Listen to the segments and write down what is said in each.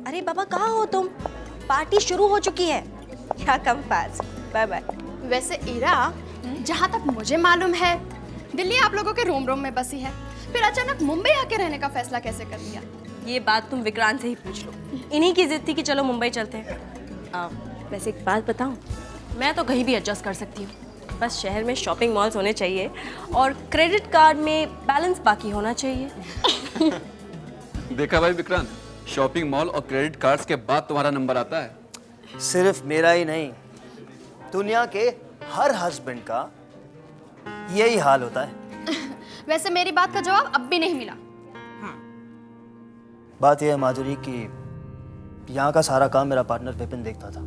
अरे बाबा कहाँ हो तुम? पार्टी शुरू हो चुकी है। क्या कम फास्ट। Bye bye. वैसे ईरा, जहाँ तक मुझे मालूम है दिल्ली आप लोगों के रोम रोम में बसी है, फिर अचानक मुंबई आके रहने का फैसला कैसे कर लिया? ये बात तुम विक्रांत से ही पूछ लो। इन्हीं की जिद थी कि चलो मुंबई चलते हैं। वैसे एक बात बताऊं, मैं तो कहीं भी एडजस्ट कर सकती हूँ, बस शहर में शॉपिंग मॉल्स होने चाहिए और क्रेडिट कार्ड में बैलेंस बाकी होना चाहिए। देखा भाई विक्रांत, शॉपिंग मॉल और क्रेडिट कार्ड्स के बाद तुम्हारा नंबर आता है। सिर्फ मेरा ही नहीं, दुनिया के हर हस्बैंड का यही हाल होता है। वैसे मेरी बात का जवाब अब भी नहीं मिला। बात यह है माधुरी कि यहाँ का सारा काम मेरा पार्टनर विपिन देखता था।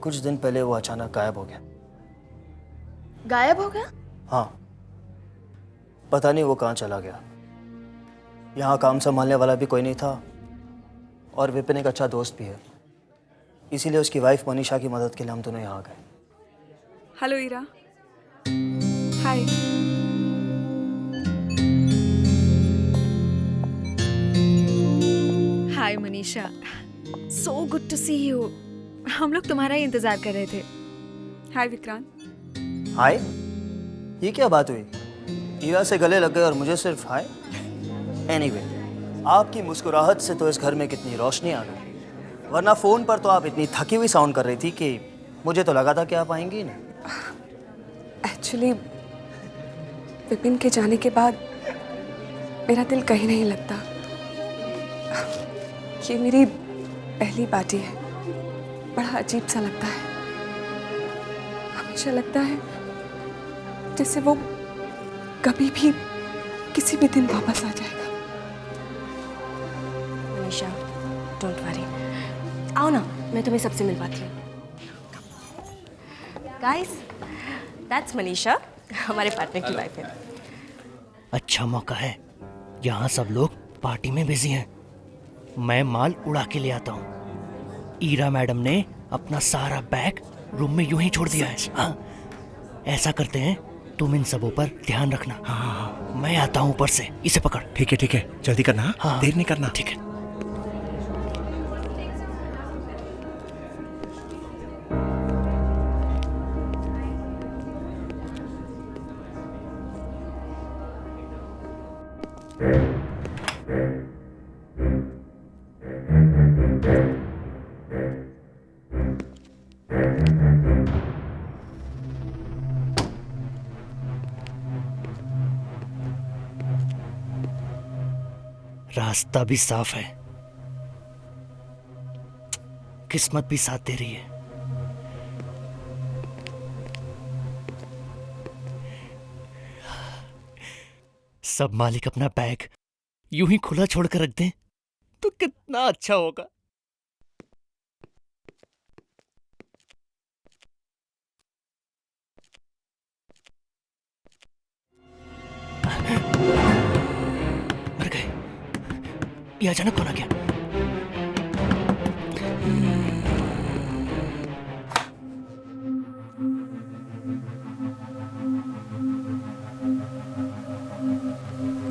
कुछ दिन पहले वो अचानक गायब हो गया। गायब हो गया? हाँ, पता नहीं वो कहाँ चला गया। यहाँ काम संभालने वाला भी कोई नहीं था और विपिन एक अच्छा दोस्त भी है, इसीलिए उसकी वाइफ मनीषा की मदद के लिए हम दोनों यहाँ आ गए। Hello Ira. Hi. Hi Manisha, so good to see you. हम लोग तुम्हारा ही इंतजार कर रहे थे। हाय विक्रांत। हाय? ये क्या बात हुई? ईरा से गले लग गए और मुझे सिर्फ हाय? एनीवे, आपकी मुस्कुराहट से तो इस घर में कितनी रोशनी आ गई, वरना फोन पर तो आप इतनी थकी हुई साउंड कर रही थी कि मुझे तो लगा था कि आप आएंगी नहीं। एक्चुअली विपिन के जाने के बाद मेरा दिल कहीं नहीं लगता। ये मेरी पहली पार्टी है, बड़ा अजीब सा लगता है। हमेशा लगता है जैसे वो कभी भी किसी भी दिन वापस आ जाएगा। मनीषा, डोंट वरी, आओ ना, मैं तुम्हें सबसे मिलवाती हूँ। गाइस, दैट्स मनीषा, हमारे पार्टनर की वाइफ है। अच्छा मौका है, यहाँ सब लोग पार्टी में बिजी हैं। मैं माल उड़ा के ले आता हूँ। ईरा मैडम ने अपना सारा बैग रूम में यूं ही छोड़ दिया है। हाँ, ऐसा करते हैं, तुम इन सबों पर ध्यान रखना। हाँ, मैं आता हूँ ऊपर से। इसे पकड़। ठीक है, जल्दी करना। हाँ, देर नहीं करना। ठीक है। रास्ता भी साफ है, किस्मत भी साथ दे रही है। सब मालिक अपना बैग यूं ही खुला छोड़कर रख दें तो कितना अच्छा होगा। मर गए। ये अचानक कौन आ गया?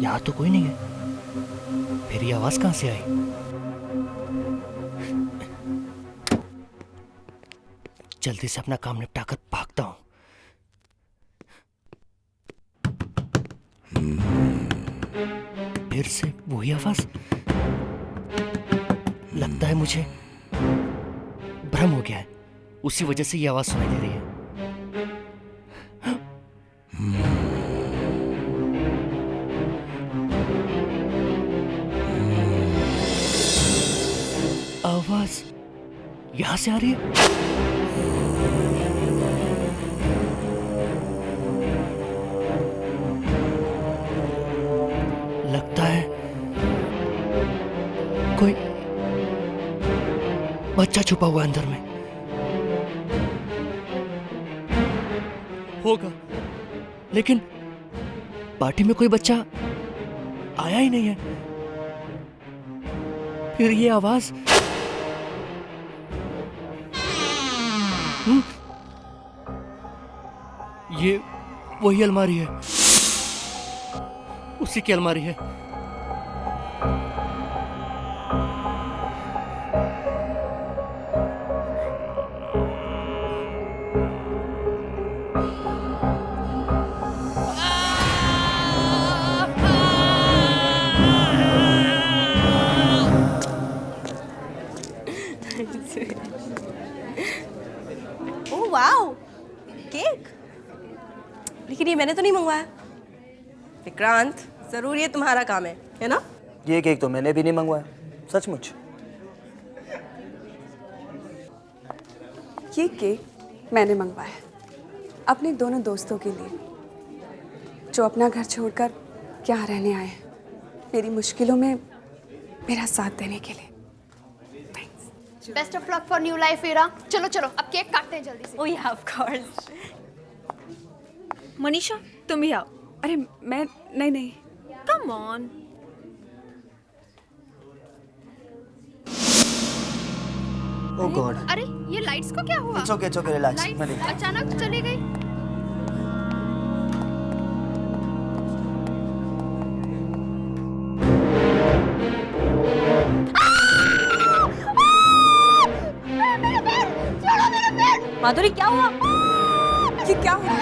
यहाँ तो कोई नहीं है, फिर ये आवाज कहां से आई? जल्दी से अपना काम निपटाकर भागता हूं। फिर से वही आवाज। लगता है मुझे भ्रम हो गया है, उसी वजह से ये आवाज सुनाई दे रही है। आवाज यहां से आ रही है। लगता है कोई बच्चा छुपा हुआ अंदर में होगा, लेकिन पार्टी में कोई बच्चा आया ही नहीं है। फिर ये आवाज ये वही अलमारी है, उसी की अलमारी है। मैंने तो नहीं मंगवाया। विक्रांत, जरूर ये तुम्हारा काम है ना? ये केक तो मैंने भी नहीं मंगवाया, सचमुच। ये केक मैंने मंगवाया अपने दोनों दोस्तों के लिए, जो अपना घर छोड़कर यहाँ रहने आए हैं, मेरी मुश्किलों में मेरा साथ देने के लिए। Best of luck for new life Ira. चलो चलो अब केक काटते हैं जल्दी से। ओह या, ऑफ कोर्स। मनीषा तुम भी आओ। अरे मैं नहीं। Come on. Oh God. अरे ये लाइट्स को क्या हुआ? इट्स ओके रिलैक्स, मैं लाइट्स देखता अचानक चली गई। माधुरी, क्या हुआ? ये क्या हुआ?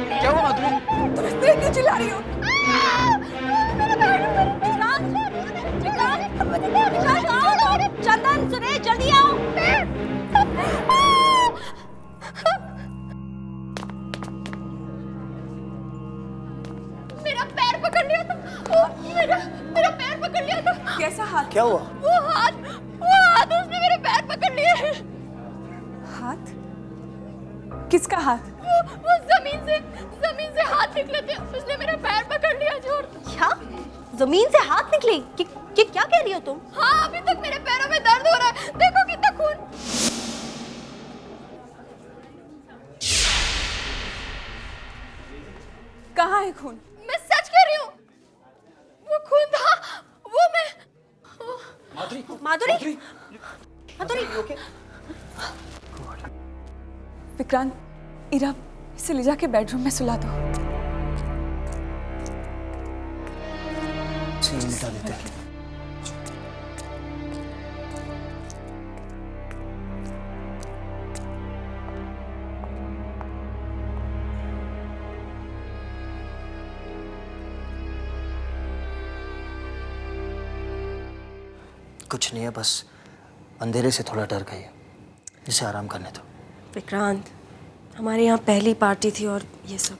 क्या हुआ माधुरी? तुम इस तरह क्यों चिल्ला रही हो? चंदन, सुरेश, जल्दी आओ। मेरा पैर पकड़ लिया था। मेरा पैर पकड़ लिया था। कैसा हाथ? क्या हुआ? वो हाथ उसने मेरे पैर पकड़ लिए। हाथ? किसका हाथ? वो जमीन से हाथ निकले थे, उसने मेरा पैर पकड़ लिया जोर। क्या? जमीन से हाथ निकले? कि क्या कह रही हो तुम? हाँ, अभी तक मेरे पैरों में दर्द हो रहा है। देखो कितना खून। कहाँ है खून? मैं सच कह रही हूँ, वो खून था। वो मैं माधुरी, विक्रांत, इरा, इसे ले जाके बेडरूम में सुला दो। सीन मिटा देते हैं। कुछ नहीं है, बस अंधेरे से थोड़ा डर गई है, इसे आराम करने दो। विक्रांत, हमारे यहाँ पहली पार्टी थी और ये सब।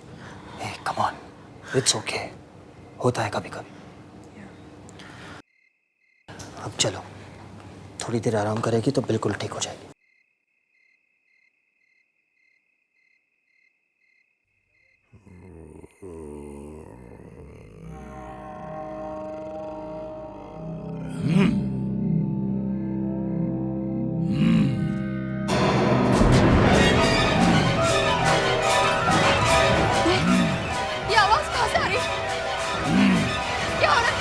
हे कम ऑन, इट्स ओके, होता है कभी कभी। अब चलो, थोड़ी देर आराम करेगी तो बिल्कुल ठीक हो जाएगी। ये आवाज कहाँ से आ रही है? क्या हो रहा है?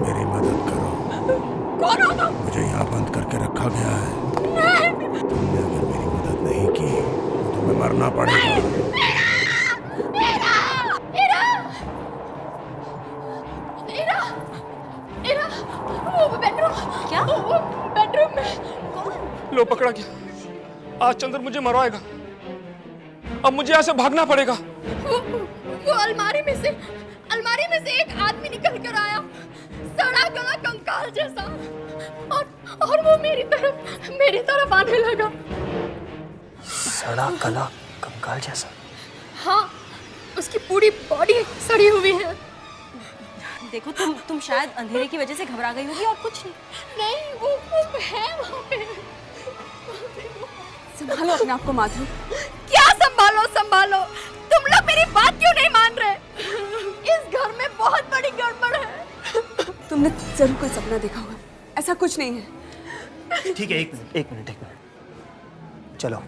मेरी मदद करो। कौन हो तुम? मुझे यहाँ बंद करके रखा गया है। तुमने अगर मेरी मदद नहीं की तो तुम्हें मरना पड़ेगा। इरा, वो बेडरूम। क्या? वो बेडरूम में। लो पकड़ा गया। आज चंद्र मुझे मरवाएगा। अब मुझे यहाँ से भागना पड़ेगा। वो अलमारी में से एक आदमी निकल कर आया, सड़ा गला कंकाल जैसा, और वो मेरी तरफ आने लगा। सड़ा गला कंकाल जैसा? हाँ, उसकी पूरी बॉडी सड़ी हुई है। देखो, तुम शायद अंधेरे की वजह से घबरा गई होगी और कुछ नहीं। नहीं, वो है वहाँ पे। संभालो अपने आप को माधुरी। क्या संभालो? तुम लोग मेरी बात क्यों नहीं मान रहे? इस घर में बहुत बड़ी गड़बड़ है। तुमने जरूर कोई सपना देखा होगा, ऐसा कुछ नहीं है। ठीक है, एक मिनट। चलो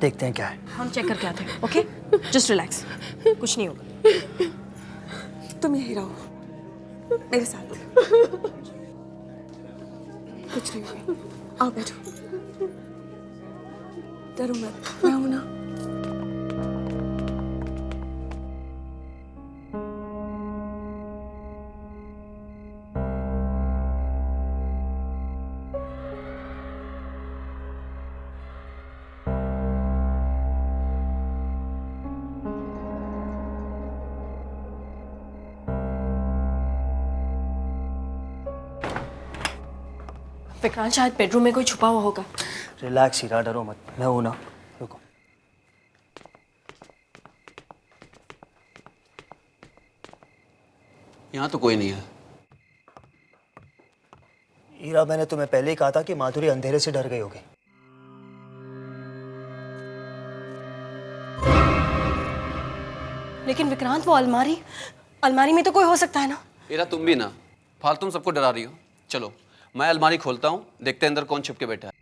देखते हैं क्या है। हम चेक करके आते हैं, ओके? जस्ट रिलैक्स, कुछ नहीं होगा। तुम यहीं रहो मेरे साथ। कुछ नहीं होगा, आओ बैठो। डरो मत, मैं हूं ना। विक्रांत शायद बेडरूम में कोई छुपा हुआ होगा। रिलैक्स हीरा, डरो मत, मैं हूं ना। रुको। यहाँ तो कोई नहीं है। हीरा, मैंने तुम्हें पहले ही कहा था कि माधुरी अंधेरे से डर गई होगी। लेकिन विक्रांत, वो अलमारी में तो कोई हो सकता है ना। हीरा, तुम भी ना फालतू सबको डरा रही हो। चलो मैं अलमारी खोलता हूँ, देखते हैं अंदर कौन छुप के बैठा है।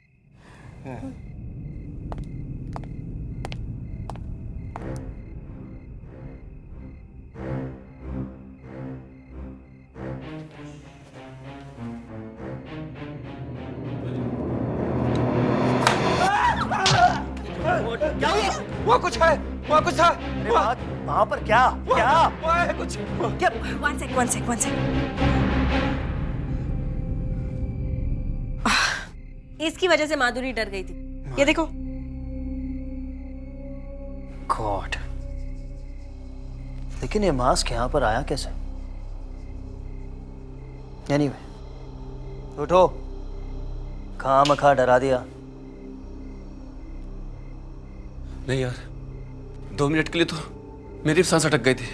क्या हुआ? वो कुछ है, वो कुछ था। अरे वहां पर क्या क्या वो है कुछ। क्या? One sec. इसकी वजह से माधुरी डर गई थी। ये देखो। गॉड, लेकिन ये मास्क यहाँ पर आया कैसे? एनीवे, उठो, खामखा डरा दिया। नहीं यार, 2 मिनट के लिए तो मेरी सांस अटक गई थी।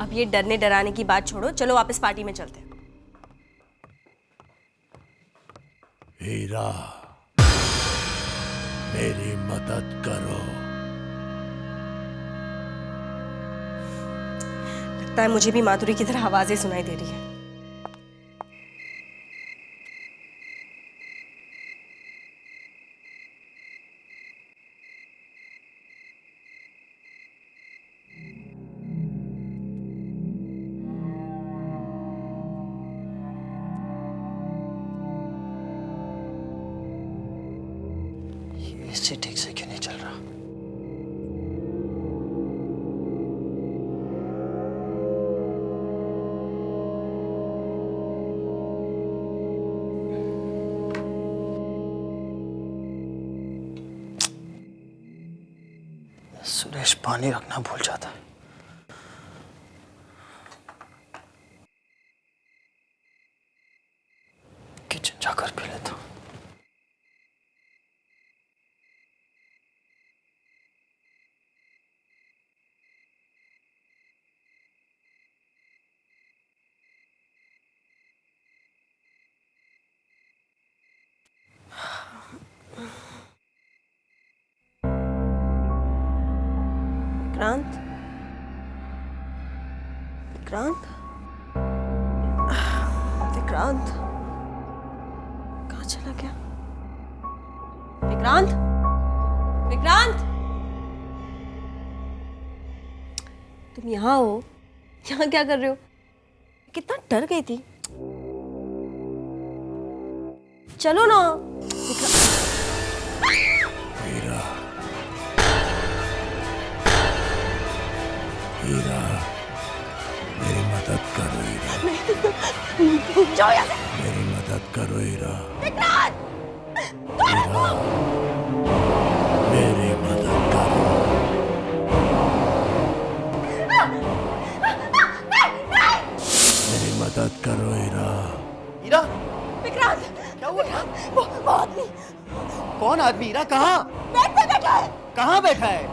अब ये डरने डराने की बात छोड़ो, चलो वापस पार्टी में चलते हैं। हीरा, मेरी मदद करो। लगता है मुझे भी माधुरी की तरह आवाजें सुनाई दे रही है। इससे ठीक से क्यों नहीं चल रहा? सुरेश पानी रखना भूल जाता है। किचन जाकर पी लेता हूं। विक्रांत, विक्रांत, विक्रांत कहाँ चला गया? विक्रांत, विक्रांत, तुम यहाँ हो? यहाँ क्या कर रहे हो? कितना डर गई थी। चलो ना। हीरा, हीरा, मेरी मदद करो हीरा। मेरी मदद करो हीरा। हीरा, मेरी मदद करो। मेरी मदद करो हीरा। हीरा, विक्रांत, क्या हुआ? वो आदमी। कौन आदमी? हीरा, कहाँ? बेड पे बैठा है। कहाँ बैठा है?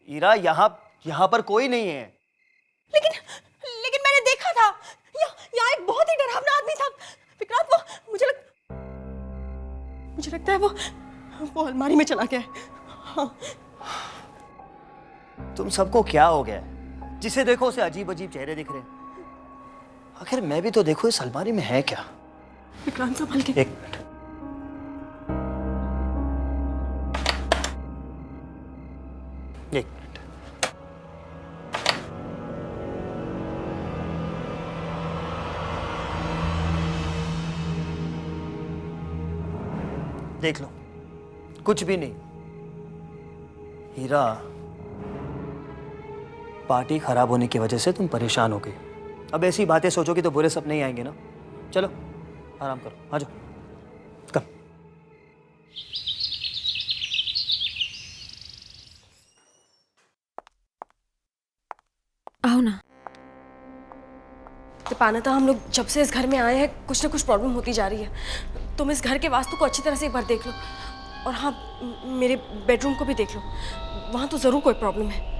हीरा, यहाँ पर कोई नहीं है। लेकिन मैंने देखा था, यहाँ एक बहुत ही डरावना आदमी था। विक्रांत, वो मुझे लगता है वो अलमारी में चला गया है। हाँ। तुम सबको क्या हो गया है? जिसे देखो उसे अजीब अजीब चेहरे दिख रहे हैं। आखिर मैं भी तो देखो इस अलमारी में है क्या? विक्रांत, संभल के। एक मिनट। एक मिनट। देख लो, कुछ भी नहीं। हीरा, पार्टी खराब होने की वजह से तुम परेशान हो गई। अब ऐसी बातें सोचोगी तो बुरे सपने ही आएंगे ना। चलो आराम करो, आ जाओ। कम। आओ ना। The दीपान्विता, हम लोग जब से इस घर में आए हैं कुछ ना कुछ प्रॉब्लम होती जा रही है। तुम इस घर के वास्तु को अच्छी तरह से एक बार देख लो, और हाँ, मेरे बेडरूम को भी देख लो, वहाँ तो ज़रूर कोई प्रॉब्लम है।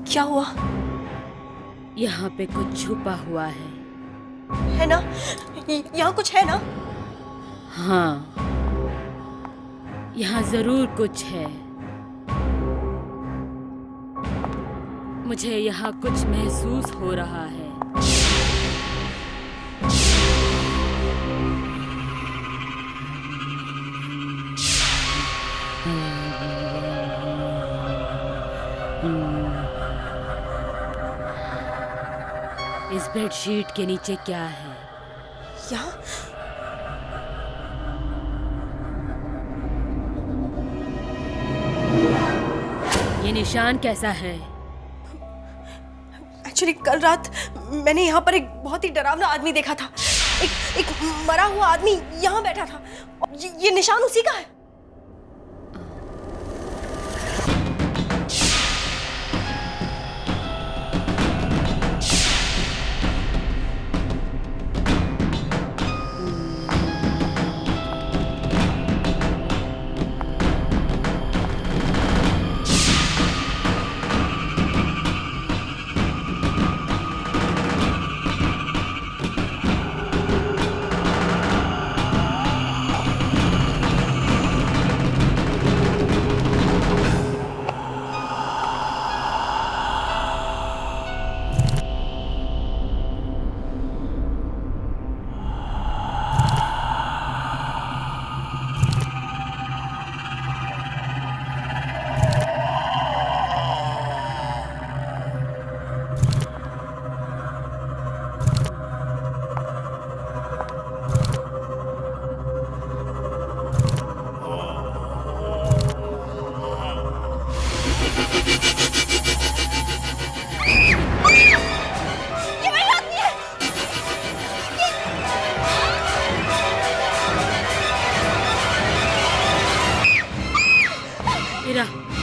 क्या हुआ? यहाँ पे कुछ छुपा हुआ है ना? यहाँ कुछ है ना? हाँ, यहाँ जरूर कुछ है। मुझे यहाँ कुछ महसूस हो रहा है। इस बेडशीट के नीचे क्या है? यहाँ? ये निशान कैसा है? एक्चुअली कल रात मैंने यहाँ पर एक बहुत ही डरावना आदमी देखा था। एक मरा हुआ आदमी यहाँ बैठा था। ये निशान उसी का है।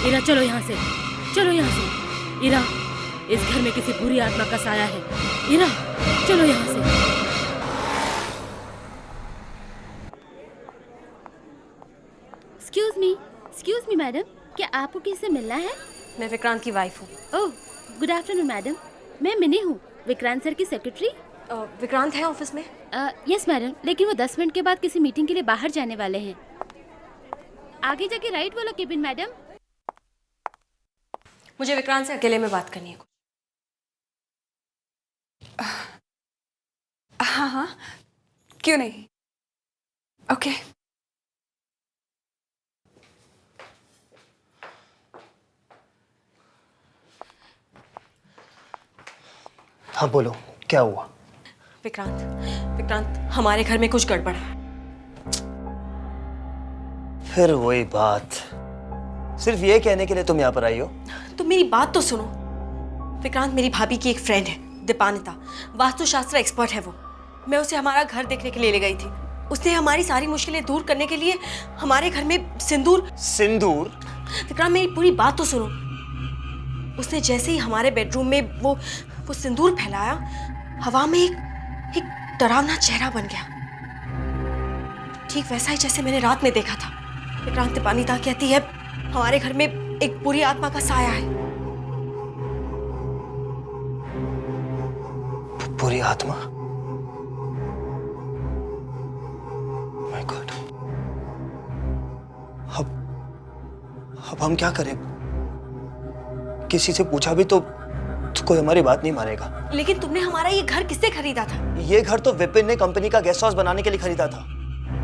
इरा, चलो यहाँ से, चलो यहाँ से। इरा, इस घर में किसी बुरी आत्मा का साया है। इरा, चलो यहाँ से। एक्सक्यूज मी मैडम, क्या आपको किसी से मिलना है? मैं विक्रांत की वाइफ हूँ। ओह, गुड आफ्टरनून मैडम। मैं मिनी हूँ, विक्रांत सर की सेक्रेटरी। विक्रांत है ऑफिस में? यस मैडम, लेकिन वो 10 मिनट के बाद किसी मीटिंग के लिए बाहर जाने वाले हैं। आगे जाके राइट वाला केबिन मैडम। मुझे विक्रांत से अकेले में बात करनी है। हाँ हाँ, क्यों नहीं। ओके। हाँ बोलो, क्या हुआ? विक्रांत, हमारे घर में कुछ गड़बड़ है। फिर वही बात, सिर्फ ये कहने के लिए तुम यहाँ पर आई हो? तो मेरी बात तो सुनो। विक्रांत मेरी भाभी की एक फ्रेंड है, दीपान्विता, वास्तुशास्त्र एक्सपर्ट है वो। मैं उसे हमारा घर देखने के लिए ले गई थी। उसने हमारी सारी मुश्किलें दूर करने के लिए हमारे घर में सिंदूर। विक्रांत मेरी पूरी बात तो सुनो। उसने जैसे ही हमारे बेडरूम में वो सिंदूर फैलाया, हवा में एक डरावना चेहरा बन गया, ठीक वैसा ही जैसे मैंने रात में देखा था। विक्रांत, दीपान्विता कहती है हमारे घर में एक बुरी आत्मा का साया है। बुरी आत्मा? My God. अब हम क्या करें? किसी से पूछा भी तो कोई हमारी बात नहीं मानेगा। लेकिन तुमने हमारा ये घर किससे खरीदा था? ये घर तो विपिन ने कंपनी का गेस्ट हाउस बनाने के लिए खरीदा था।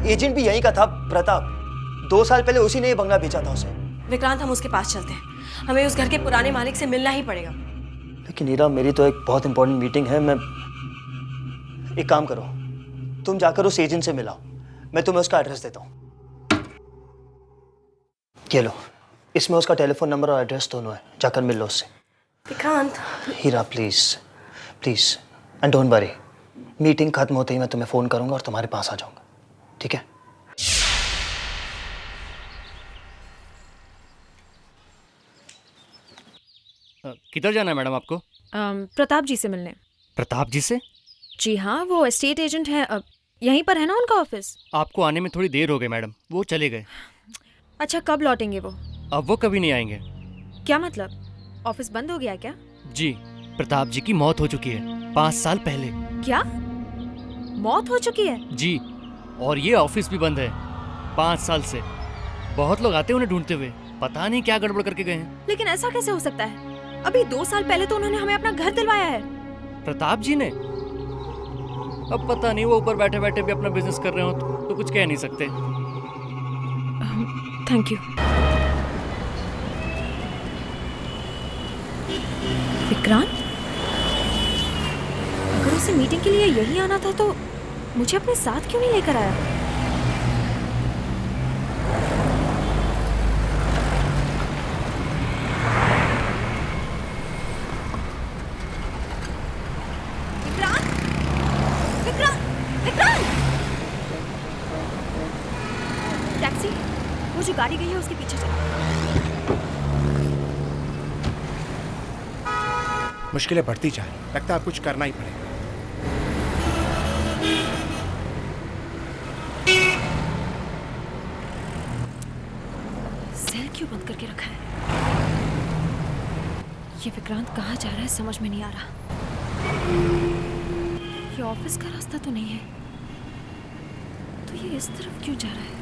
एजेंट भी यहीं का था, प्रताप। 2 साल पहले उसी ने ये बंगला बेचा था उसे। विक्रांत, हम उसके पास चलते हैं। हमें उस घर के पुराने मालिक से मिलना ही पड़ेगा। लेकिन ईरा, मेरी तो एक बहुत इंपॉर्टेंट मीटिंग है। मैं एक काम करो, तुम जाकर उस एजेंट से मिलाओ, मैं तुम्हें उसका एड्रेस देता हूँ। ये लो, इसमें उसका टेलीफोन नंबर और एड्रेस दोनों है, जाकर मिल लो उससे। Vikrant, Heera please please, and don't worry, meeting खत्म होते ही मैं तुम्हें फ़ोन करूंगा और तुम्हारे पास आ जाऊंगा, ठीक है? किधर जाना है मैडम आपको? प्रताप जी से मिलने। प्रताप जी से? जी हाँ, वो एस्टेट एजेंट हैं। यहीं पर है ना उनका ऑफिस? आपको आने में थोड़ी देर हो गई मैडम, वो चले गए। अच्छा, कब लौटेंगे वो? अब वो कभी नहीं आएंगे। क्या मतलब, ऑफिस बंद हो गया क्या? जी, प्रताप जी की मौत हो चुकी है 5 साल पहले। क्या, मौत हो चुकी है? जी, और ये ऑफिस भी बंद है 5 साल से। बहुत लोग आते हैं उन्हें ढूंढते हुए, पता नहीं क्या गड़बड़ करके गए हैं। लेकिन ऐसा कैसे हो सकता है? अभी 2 साल पहले तो उन्होंने हमें अपना घर दिलवाया है। प्रताप जी ने? अब पता नहीं, वो ऊपर बैठे बैठे भी अपना बिजनेस कर रहे हो तो कुछ कह नहीं सकते। Thank you. विक्रांत, अगर उसे मीटिंग के लिए यही आना था तो मुझे अपने साथ क्यों नहीं लेकर आया? विक्रांत, विक्रांत, विक्रांत! टैक्सी, वो जो गाड़ी गई है उसके पीछे चल। मुश्किलें बढ़ती जा रही, लगता है अब कुछ करना ही पड़ेगा। सेल क्यों बंद करके रखा है? ये विक्रांत कहाँ जा रहा है समझ में नहीं आ रहा। ये ऑफिस का रास्ता तो नहीं है, तो ये इस तरफ क्यों जा रहा है?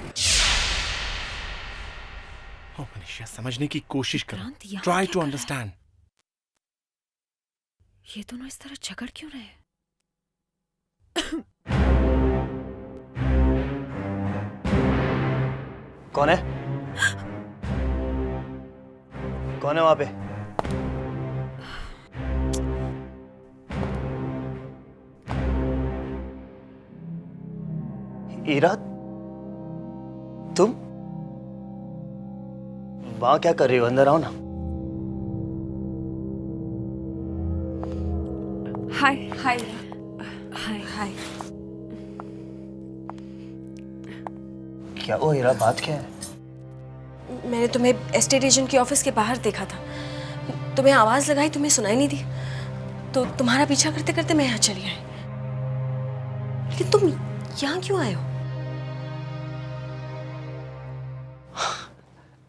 ओ मनीषा, समझने की कोशिश करो। विक्रांत यहाँ ट्राई क्या टू कर रहा है? अंडरस्टैंड। ये दोनों इस तरह झगड़ क्यों रहे हैं? कौन है? कौन है वहां पे? ईरा, तुम वहां क्या कर रही हो? अंदर आओ ना। हाय हाय हाय हाय। क्या वो हीरा, बात क्या है? मैंने तुम्हें एस्टेट एजेंट के ऑफिस के बाहर देखा था, तुम्हें आवाज लगाई, तुम्हें सुनाई नहीं दी, तो तुम्हारा पीछा करते करते मैं यहाँ चली आई। लेकिन तुम यहाँ क्यों आए हो?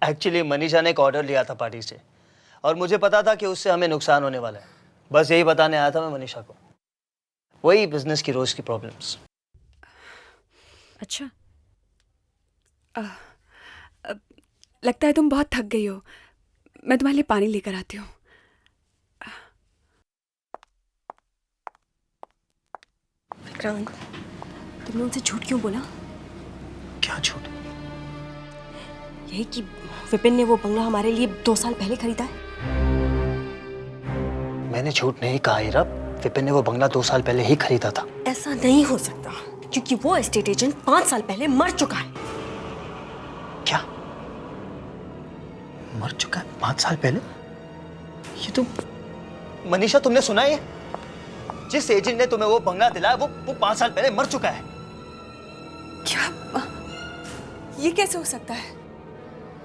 एक्चुअली मनीषा ने एक ऑर्डर लिया था पार्टी से, और मुझे पता था कि उससे हमें नुकसान होने वाला है। बस यही बताने आया था मैं मनीषा को, वही बिजनेस की रोज की प्रॉब्लम्स। अच्छा, लगता है तुम बहुत थक गई हो, मैं तुम्हारे लिए पानी लेकर आती हूँ। विक्रांत, तुमने उनसे झूठ क्यों बोला? क्या झूठ? यही कि विपिन ने वो बंगला हमारे लिए 2 साल पहले खरीदा है। मैंने झूठ नहीं कहा हीरा, विपिन ने वो बंगला 2 साल पहले ही खरीदा था। ऐसा नहीं हो सकता, क्योंकि वो एस्टेट एजेंट 5 साल पहले मर चुका है। क्या? मर चुका है 5 साल पहले? ये तो मनीषा, तुमने सुना है? जिस एजेंट ने तुम्हें वो बंगला दिलाया वो 5 साल पहले मर चुका है। क्या? ये कैसे हो सकता है?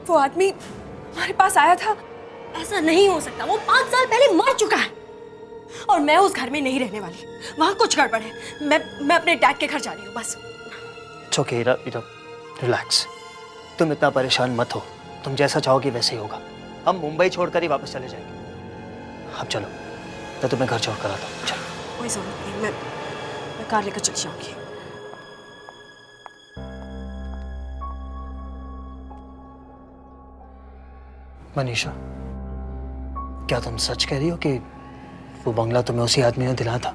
वो आदमी हमारे पास आया था। ऐसा नहीं हो सकता, वो 5 साल पहले मर चुका है। और मैं उस घर में नहीं रहने वाली, वहां कुछ गड़बड़ है। मैं अपने डैड के घर जा रही हूँ, बस। इट्स ओके हीरा, रिलैक्स, तुम इतना परेशान मत हो, तुम जैसा चाहोगी वैसे ही होगा। हम मुंबई छोड़कर ही वापस चले जाएंगे। अब चलो, मैं तुम्हें घर छोड़ कर आता हूँ। चलो। कोई जरूरत नहीं, मैं कार लेकर चली जाऊंगी। मनीषा, क्या तुम सच कह रही हो कि वो बंगला तुम्हें उसी आदमी ने दिलाया था?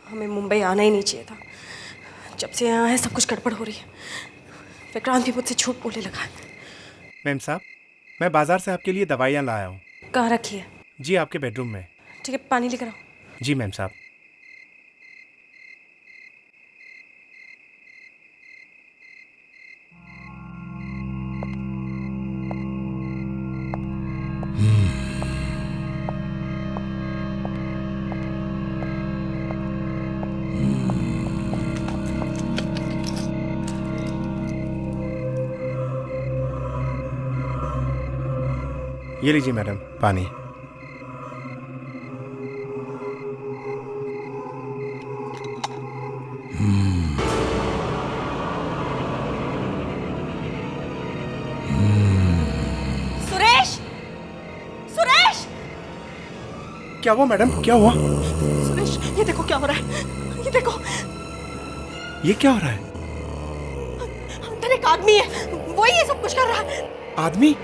हमें मुंबई आना ही नहीं चाहिए था। जब से यहाँ है सब कुछ गड़बड़ हो रही है। विक्रांत भी मुझसे झूठ बोलने लगा है। मैम साहब, मैं बाजार से आपके लिए दवाइयाँ लाया हूँ। कहाँ रखी है? जी, आपके बेडरूम में। ठीक है, पानी लेकर आओ। जी मैम साहब। ये लीजिए मैडम पानी। सुरेश, सुरेश, क्या हुआ मैडम, क्या हुआ? सुरेश, ये देखो क्या हो रहा है, ये देखो। ये क्या हो रहा है? अंदर एक आदमी है, वही ये सब कुछ कर रहा है। आदमी?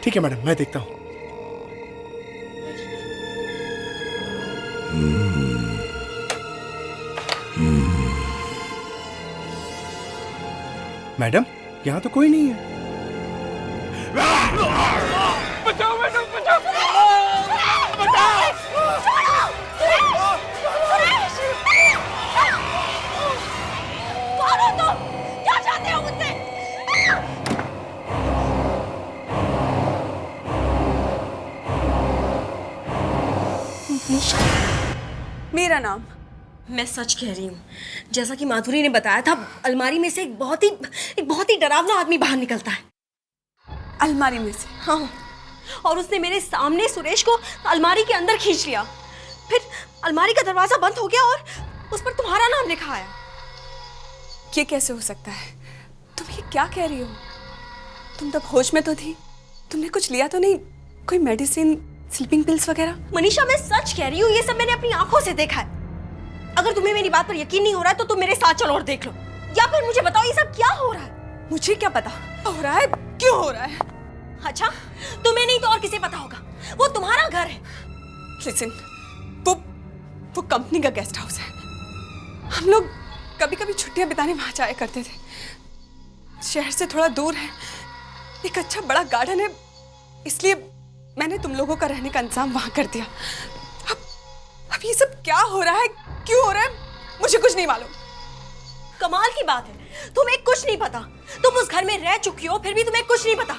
ठीक है मैडम, मैं देखता हूँ। मैडम, यहाँ तो कोई नहीं है। बचाओ मैडम, बचाओ। कौन हो तुम? क्या चाहते हो मुझसे? निशा, मेरा नाम। मैं सच कह रही हूँ, जैसा कि माधुरी ने बताया था, अलमारी में से एक बहुत ही डरावना आदमी बाहर निकलता है। अलमारी में से? हाँ, और उसने मेरे सामने सुरेश को अलमारी के अंदर खींच लिया। फिर अलमारी का दरवाजा बंद हो गया और उस पर तुम्हारा नाम लिखा आया। ये कैसे हो सकता है? तुम ये क्या कह रही हो? तुम तब होश में तो थी, तुमने कुछ लिया तो नहीं? कोई मेडिसिन, स्लीपिंग पिल्स वगैरह? मनीषा, मैं सच कह रही हूँ, ये सब मैंने अपनी आंखों से देखा है। अगर तुम्हें मेरी बात पर यकीन नहीं हो रहा है तो तुम मेरे साथ चलो और देख लो, या फिर मुझे बताओ ये सब क्या हो रहा है। मुझे क्या पता हो रहा है, क्यों हो रहा है? अच्छा, तुम्हें नहीं तो और किसे पता होगा, वो तुम्हारा घर है। लिसन, वो कंपनी का गेस्ट हाउस है। हम लोग कभी कभी छुट्टियां बिताने वहां जाया करते थे। शहर से थोड़ा दूर है, एक अच्छा बड़ा गार्डन है, इसलिए मैंने तुम लोगों का रहने का इंतजाम वहां कर दिया। अब ये सब क्या हो रहा है, क्यों हो रहा है, मुझे कुछ नहीं मालूम। कमाल की बात है, तुम्हें कुछ नहीं पता। तुम उस घर में रह चुकी हो, फिर भी तुम्हें कुछ नहीं पता।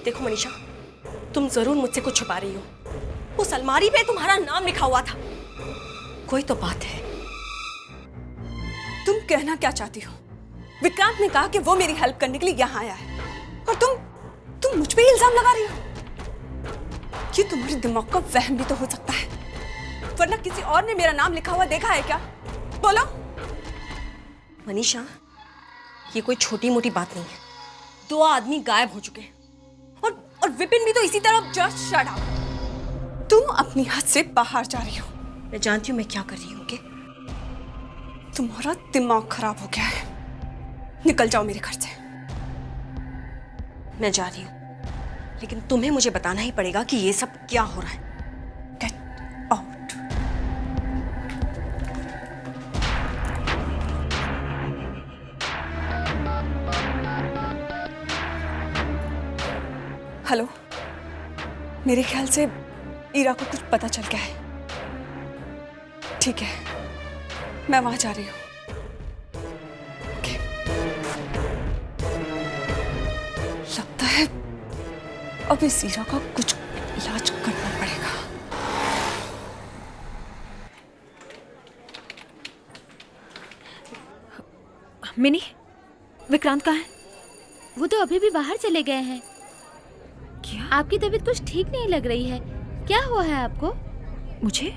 देखो मनीषा, तुम जरूर मुझसे कुछ छुपा रही हो। उस अलमारी पे तुम्हारा नाम लिखा हुआ था, कोई तो बात है। तुम कहना क्या चाहती हो? विक्रांत ने कहा कि वो मेरी हेल्प करने के लिए यहाँ आया है, और तुम मुझ पे इल्जाम लगा रही हो। ये तुम्हारे दिमाग का वहम भी तो हो सकता है, वरना किसी और ने मेरा नाम लिखा हुआ देखा है क्या? बोलो। मनीषा, ये कोई छोटी मोटी बात नहीं है। 2 आदमी गायब हो चुके हैं, और विपिन भी तो इसी तरह। Just shut up. तुम अपनी हद से बाहर जा रही हो। मैं जानती हूँ मैं क्या कर रही हूँ। तुम्हारा दिमाग खराब हो गया है, निकल जाओ मेरे घर से। मैं जा रही हूँ, लेकिन तुम्हें मुझे बताना ही पड़ेगा कि ये सब क्या हो रहा है। Get out. हेलो, मेरे ख्याल से ईरा को कुछ पता चल गया है। ठीक है, मैं वहां जा रही हूँ। ओके। लगता है अब इस ईरा का कुछ इलाज करना पड़ेगा। मिनी, विक्रांत कहाँ है? वो तो अभी भी बाहर चले गए हैं। क्या? आपकी तबीयत कुछ ठीक नहीं लग रही है, क्या हुआ है आपको? मुझे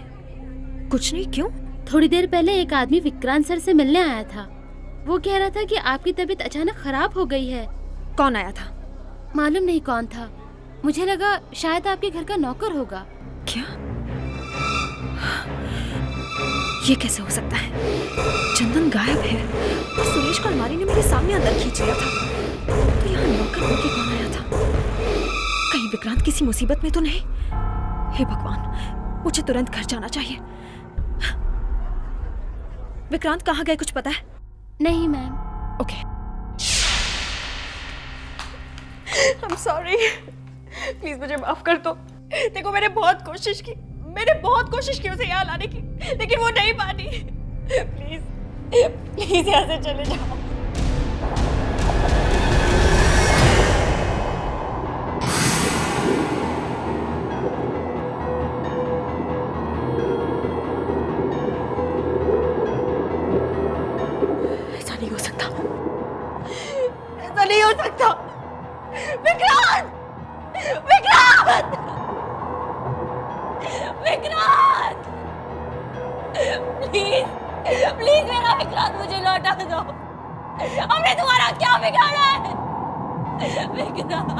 कुछ नहीं, क्यों? थोड़ी देर पहले एक आदमी विक्रांत सर से मिलने आया था। वो कह रहा था कि आपकी तबीयत अचानक खराब हो गई है। कौन आया था? मालूम नहीं कौन था, मुझे लगा शायद आपके घर का नौकर होगा। क्या? ये कैसे हो सकता है? चंदन गायब है और सुरेश को अलमारी ने मेरे सामने अंदर खींच लिया था, तो यहाँ नौकर होके कौन आया था? कहीं विक्रांत किसी मुसीबत में तो नहीं? हे भगवान, मुझे तुरंत घर जाना चाहिए। विक्रांत कहाँ गए, कुछ पता है? नहीं ma'am. Okay. I'm sorry, please मुझे माफ कर दो। देखो मैंने बहुत कोशिश की, मैंने बहुत कोशिश की उसे यहाँ लाने की, लेकिन वो नहीं मानी। प्लीज प्लीज यहाँ से चले जाओ। ऐसा नहीं हो सकता, ऐसा नहीं हो सकता। विक्रांत! विक्रांत! विक्रांत! प्लीज प्लीज मेरा विक्रांत मुझे लौटा दो। हमने तुम्हारा क्या बिगाड़ा है? विक्रांत!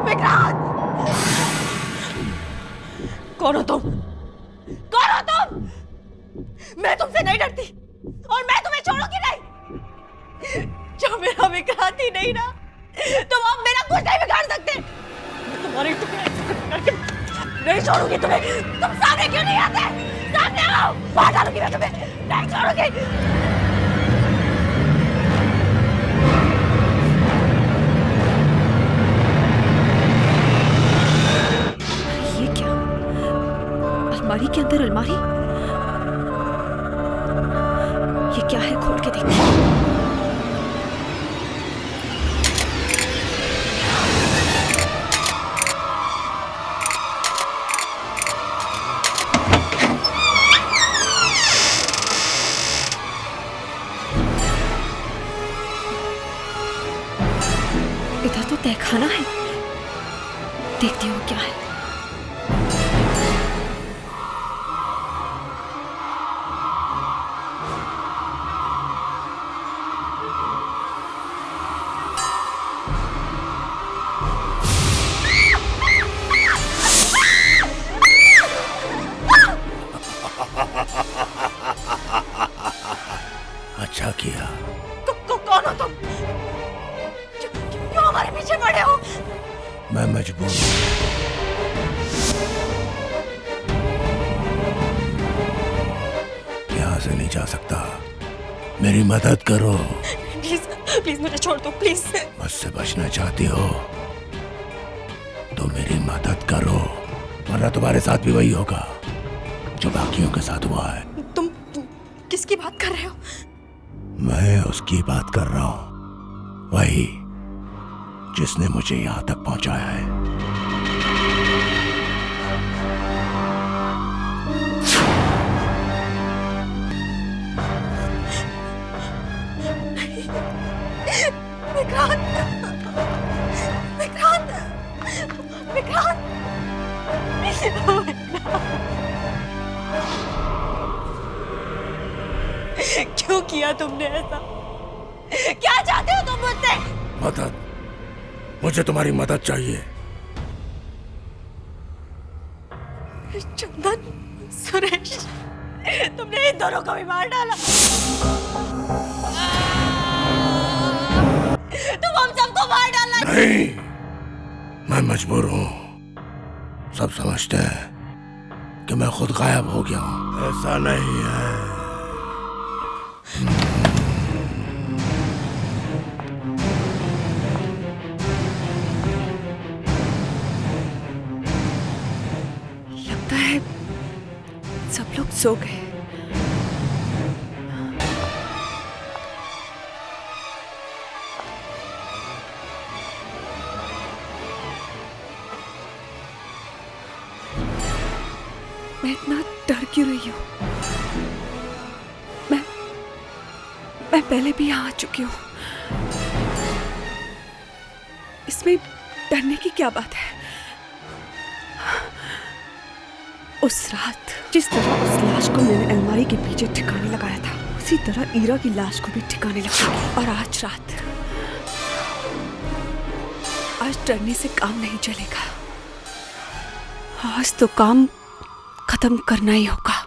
विक्रांत! कौन हो तुम? कौन हो तुम? मैं तुमसे नहीं डरती और मैं तुम्हें छोड़ूंगी नहीं। जो मेरा विक्रांत ही नहीं ना, तुम अब मेरा कुछ नहीं बिगाड़ सकते। मैं तुम्हारे टुकड़े नहीं छोड़ूंगी तुम्हें। तुम सामने क्यों नहीं आते? सामने आओ, मार डालूंगी मैं तुम्हें। नहीं छोड़ूंगी। अलमारी के अंदर अलमारी, ये क्या है? खोल के देखते हैं। इधर तो तहखाना है, देखती हूँ क्या है। अच्छा किया। कौन हो तुम? क्यों हमारे पीछे पड़े हो? मैं मजबूर हूं। यहाँ से नहीं जा सकता, मेरी मदद करो। प्लीज प्लीज मुझे छोड़ दो, प्लीज। मुझसे बचना चाहती हो तो मेरी मदद करो, वरना तुम्हारे साथ भी वही होगा जो बाकियों के साथ हुआ है। तुम किसकी बात कर रहे हो? मैं उसकी बात कर रहा हूं, वही जिसने मुझे यहां तक पहुंचाया है। विक्रांत! विक्रांत! विक्रांत! क्यों किया तुमने ऐसा? क्या चाहते हो तुम मुझसे? मदद, मुझे तुम्हारी मदद चाहिए। चंदन, सुरेश, तुमने इन दोनों को भी मार डाला। तुम हम सबको मार डाला। नहीं, मैं मजबूर हूं। सब समझते हैं कि मैं खुद गायब हो गया हूं। ऐसा नहीं है। लगता है सब लोग सो गए। मैं इतना डर क्यों रही हूँ? मैं पहले भी यहाँ आ चुकी हूँ। इसमें डरने की क्या बात है? उस रात जिस तरह उस लाश को मैंने अलमारी के पीछे ठिकाने लगाया था, उसी तरह ईरा की लाश को भी ठिकाने लगाऊंगी। और आज रात, आज डरने से काम नहीं चलेगा। आज तो काम खत्म करना ही होगा।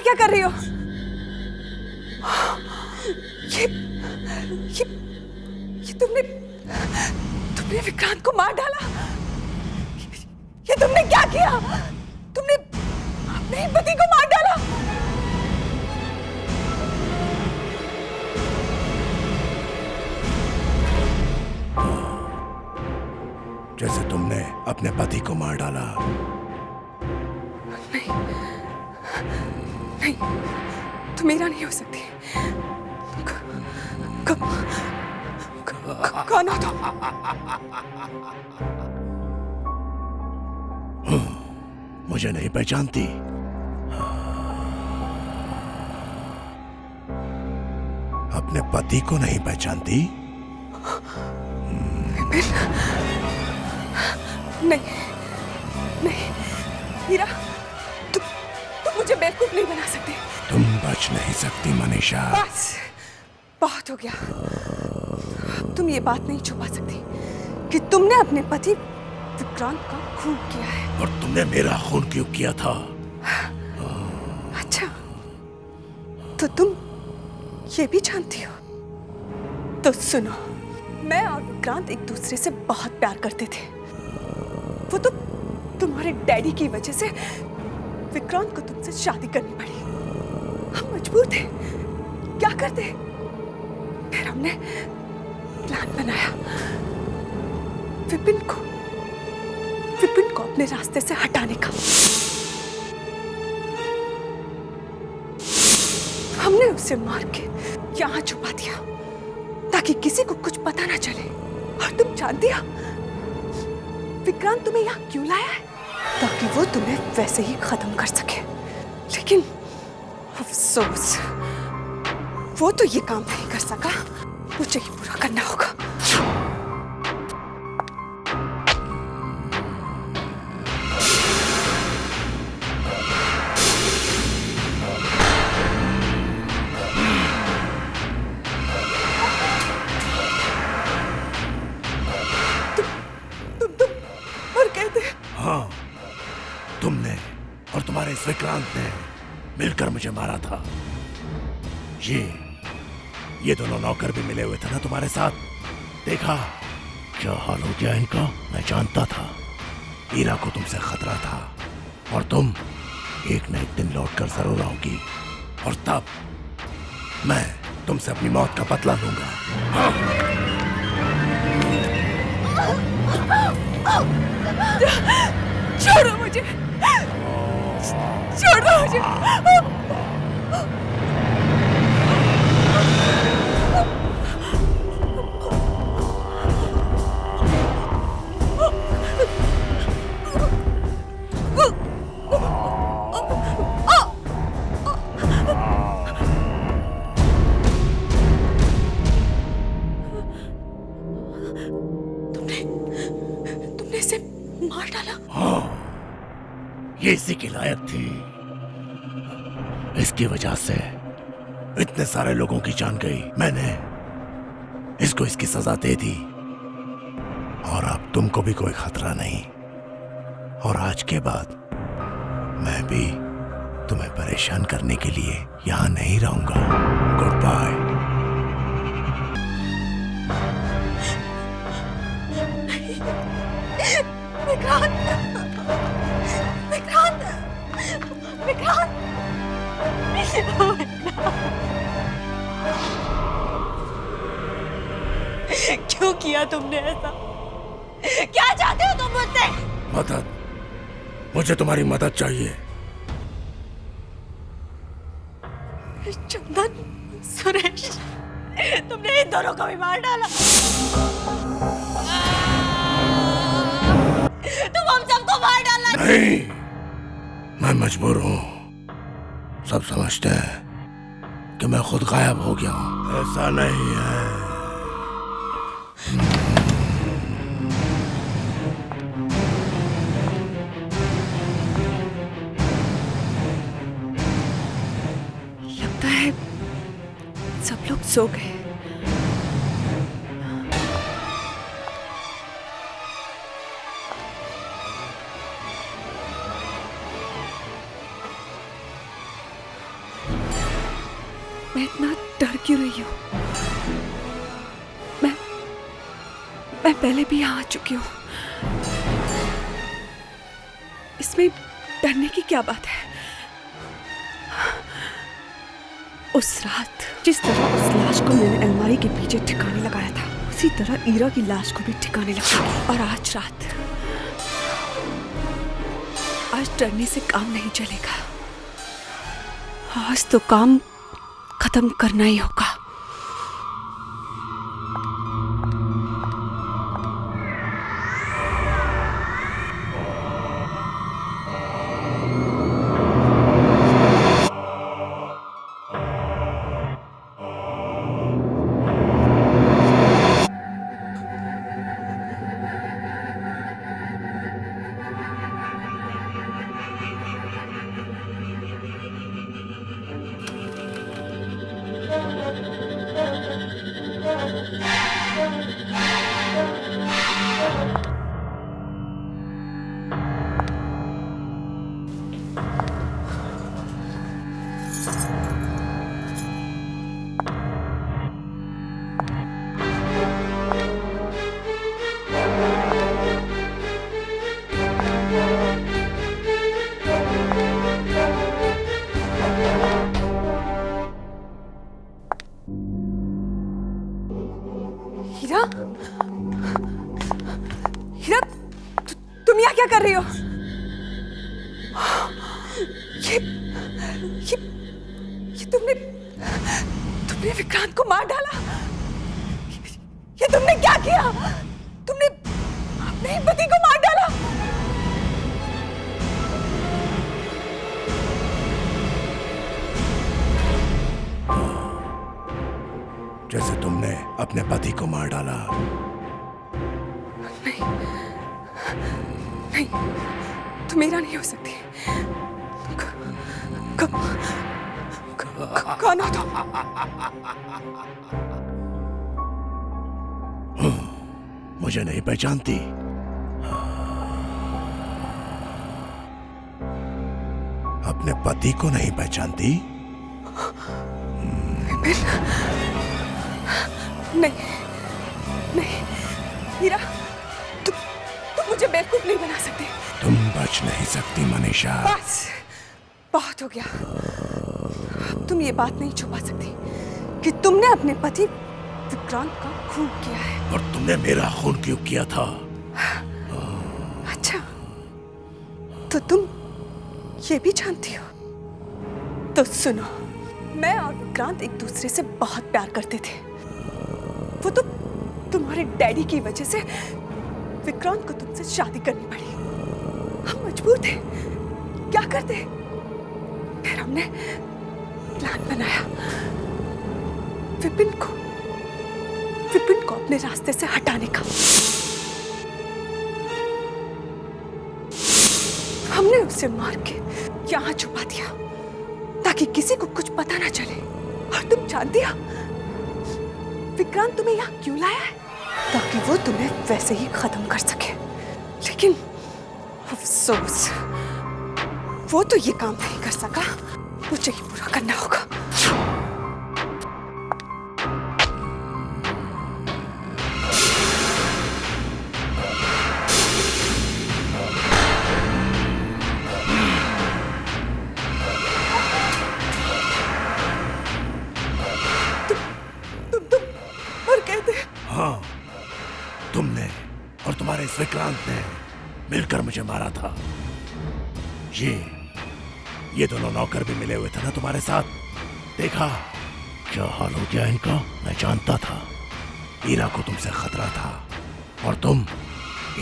क्या कर रही हो? ये तुमने विक्रांत को मार डाला। ये तुमने क्या किया? तुमने अपने ही पति को मार डाला। जैसे तुमने अपने पति को मार डाला। नहीं, तुम मेरा नहीं हो सकती। कौन हो तुम? मुझे नहीं पहचानती? अपने पति को नहीं पहचानती? नहीं, हीरा, तुम मुझे बेवकूफ नहीं बना सकते। तुम बच नहीं सकती मनीषा। बस, बहुत हो गया। तुम ये बात नहीं छुपा सकती कि तुमने अपने पति विक्रांत का खून किया है। और तुमने मेरा खून क्यों किया था? अच्छा, तो तुम ये भी जानती हो? तो सुनो, मैं और विक्रांत एक दूसरे से बहुत प्यार करते थे। वो तो तुम्हारे डैडी की वजह से विक्रांत को तुमसे शादी करनी पड़ी। हम मजबूर थे, क्या करते? फिर हमने प्लान बनाया विपिन को अपने रास्ते से हटाने का। हमने उसे मार के यहाँ छुपा दिया ताकि किसी को कुछ पता ना चले। और तुम जानती हो विक्रांत तुम्हें यहाँ क्यों लाया है? ताकि वो तुम्हें वैसे ही खत्म कर सके। लेकिन अफसोस, वो तो ये काम नहीं कर सका। मुझे ही पूरा करना होगा। तुम और कहते? हाँ, तुमने और तुम्हारे इस विक्रांत ने मिलकर मुझे मारा था। ये दोनों नौकर भी मिले हुए थे ना तुम्हारे साथ। देखा क्या हाल हो गया इनका। मैं जानता था हीरा को तुमसे खतरा था और तुम एक न एक दिन लौटकर जरूर आओगी और तब मैं तुमसे अपनी मौत का बदला लूंगा। छोड़ो मुझे, छोड़ो मुझे। तुमने इसे मार डाला? हाँ, ये इसी की लायक थी। इसकी वजह से इतने सारे लोगों की जान गई। मैंने इसको इसकी सजा दे दी और अब तुमको भी कोई खतरा नहीं। और आज के बाद मैं भी तुम्हें परेशान करने के लिए यहां नहीं रहूंगा। Good bye. विक्रांत, विक्रांत, विक्रांत, क्यों किया तुमने ऐसा? क्या चाहते हो तुम मुझसे? मदद, मुझे तुम्हारी मदद चाहिए। चंदन, सुरेश, तुमने इन दोनों को भी मार डाला। तुम हम सबको मार डालना। नहीं, मैं मजबूर हूँ। सब समझते हैं कि मैं खुद गायब हो गया हूँ। ऐसा नहीं है। लगता है सब लोग सो गए। क्यों रही हो? मैं पहले भी यहाँ आ चुकी हूँ। इसमें डरने की क्या बात है? उस रात जिस तरह उस लाश को मैंने अलमारी के पीछे ठिकाने लगाया था, उसी तरह ईरा की लाश को भी ठिकाने लगाऊंगी। और आज रात, आज डरने से काम नहीं चलेगा। आज तो काम खत्म करना ही होगा। हीरा, हीरा, तुम यहाँ क्या कर रही हो? ये तुमने विक्रांत को मार डाला। ये तुमने क्या किया? तुमने अपने ही पति को मार डाला। जैसे तुमने अपने पति को मार डाला। नहीं, तुम मेरा नहीं हो सकती। कौन हो तुम? मुझे नहीं पहचानती? अपने पति को नहीं पहचानती? नहीं, हीरा, तुम मुझे बेवकूफ नहीं बना सकते। तुम बच नहीं सकती मनीषा। बस, बहुत हो गया। तुम ये बात नहीं छुपा सकती कि तुमने अपने पति विक्रांत का खून किया है। और तुमने मेरा खून क्यों किया था? अच्छा, तो तुम ये भी जानती हो? तो सुनो, मैं और विक्रांत एक दूसरे से बहुत प्यार करते थे। वो तो तुम्हारे डैडी की वजह से विक्रांत को तुमसे शादी करनी पड़ी। हम मजबूर थे, क्या करते? फिर हमने प्लान बनाया विपिन को अपने रास्ते से हटाने का। हमने उसे मार के यहाँ छुपा दिया ताकि किसी को कुछ पता ना चले। और तुम जानती हो विक्रांत तुम्हें यहाँ क्यों लाया है? ताकि वो तुम्हें वैसे ही खत्म कर सके। लेकिन अफसोस, वो तो ये काम नहीं कर सका। मुझे ही पूरा करना होगा। हाँ, तुमने और तुम्हारे इस विक्रांत ने मिलकर मुझे मारा था। ये दोनों नौकर भी मिले हुए थे ना तुम्हारे साथ। देखा क्या हाल हो गया इनका। मैं जानता था ईरा को तुमसे खतरा था और तुम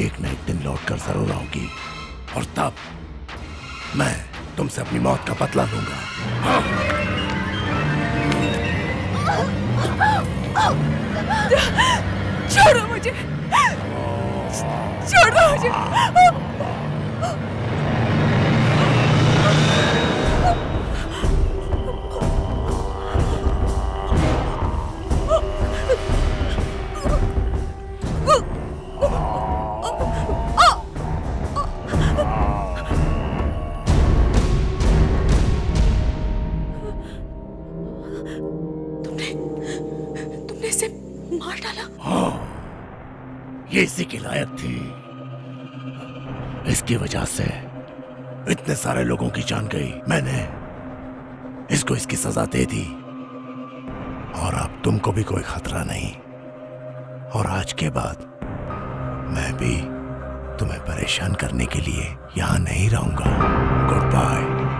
एक न एक दिन लौट कर जरूर आओगी। और तब मैं तुमसे अपनी मौत का बदला लूंगा। छोड़ो मुझे, छोड़ो मुझे। इसे मार डाला। हाँ, ये इसी के लायक थी। इसकी वजह से इतने सारे लोगों की जान गई। मैंने इसको इसकी सजा दे दी और अब तुमको भी कोई खतरा नहीं। और आज के बाद मैं भी तुम्हें परेशान करने के लिए यहां नहीं रहूंगा। Good bye.